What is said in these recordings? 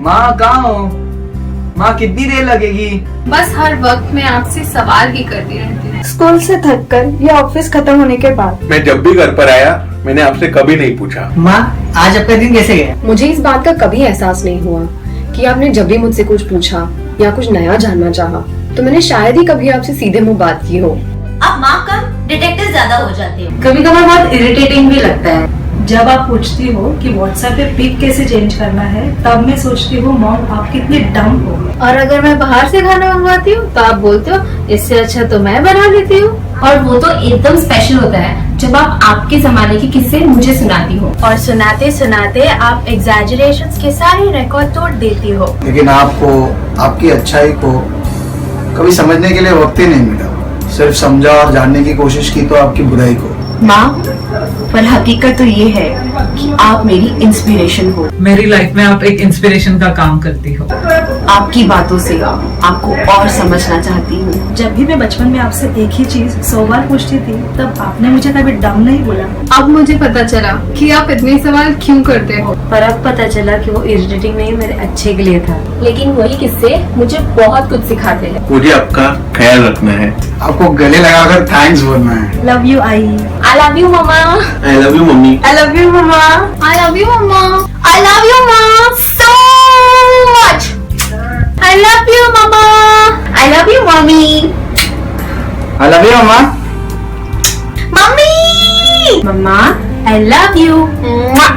माँ कहाँ हो? माँ कितनी देर लगेगी? बस हर वक्त मैं आपसे सवाल ही करती रहती हूँ। स्कूल से थककर या ऑफिस खत्म होने के बाद मैं जब भी घर पर आया मैंने आपसे कभी नहीं पूछा। माँ आज आपका दिन कैसे गया? मुझे इस बात का कभी एहसास नहीं हुआ कि आपने जब भी मुझसे कुछ पूछा या कुछ नया जानना चाहा तो मैंने शायद ही कभी आपसे सीधे मुंह बात की हो। आप माँ कम डिटेक्टिव ज्यादा हो जाते हो। कभी कभार बहुत इरिटेटिंग भी लगता है। जब आप पूछती हो कि व्हाट्सएप पे पिक कैसे चेंज करना है, तब मैं सोचती हूँ मॉम आप कितनी डम हो। और अगर मैं बाहर से खाना मंगवाती हूँ तो आप बोलते हो इससे अच्छा तो मैं बना लेती हूँ। और वो तो एकदम स्पेशल होता है जब आप आपके जमाने के किस्से मुझे सुनाती हो और सुनाते सुनाते आप एग्जैजरेशंस के सारे रिकॉर्ड तोड़ देती हो। लेकिन आपको आपकी अच्छाई को कभी समझने के लिए वक्त ही नहीं मिला। सिर्फ समझा और जानने की कोशिश की तो आपकी बुराई को। माँ, पर हकीकत तो ये है कि आप मेरी इंस्पिरेशन हो। मेरी लाइफ में आप एक इंस्पिरेशन का काम करती हो। आपकी बातों से आपको और समझना चाहती हूँ। जब भी मैं बचपन में आपसे एक ही चीज 100 बार पूछती थी, तब आपने मुझे कभी डम नहीं बोला। अब मुझे पता चला कि आप इतने सवाल क्यों करते हो। पर अब पता चला कि वो इरिटेटिंग नहीं मेरे अच्छे के लिए था। लेकिन वही किस्से मुझे बहुत कुछ सिखाते हैं। मुझे आपका ख्याल रखना है। आपको गले लगाकर थैंक्स बोलना है। Love you I. I love you, Mama. I love you, mummy. I love you, Mama. I love you, Mama. I love you, Mom, so much. I love you, Mama. I love you, Mommy. I love you, Mama. Mommy. Mama, I love you. Mwah.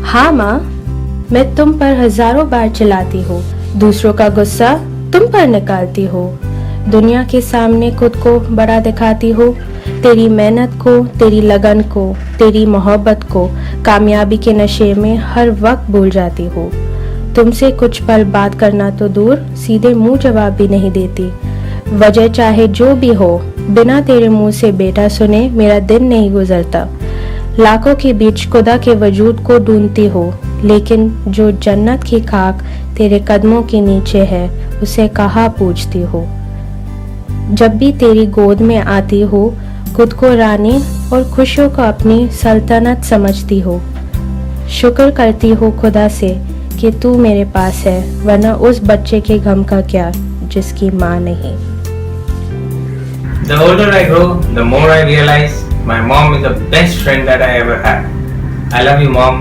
हाँ माँ, मैं तुम पर हजारों बार चिल्लाती हूँ, दूसरों का गुस्सा तुम पर निकालती हो, दुनिया के सामने खुद को बड़ा दिखाती हो, तेरी मेहनत को, तेरी लगन को, तेरी मोहब्बत को कामयाबी के नशे में हर वक्त भूल जाती हो। तुमसे कुछ पल बात करना तो दूर, सीधे मुंह जवाब भी नहीं देती। वजह चाहे जो भी हो, बिना तेरे मुंह से बेटा सुने मेरा दिन नहीं गुजरता। लाखों के बीच खुदा के वजूद को ढूंढती हो, लेकिन जो जन्नत की खाक तेरे कदमों के नीचे है उसे कहाँ पूछती हो। जब भी तेरी गोद में आती हो, खुद को रानी और खुशियों को अपनी सल्तनत समझती हो। शुक्र करती हो खुदा से कि तू मेरे पास है, वरना उस बच्चे के गम का क्या जिसकी माँ नहीं। The older I grow, the more I realize my mom is the best friend that I ever had. I love you, Mom.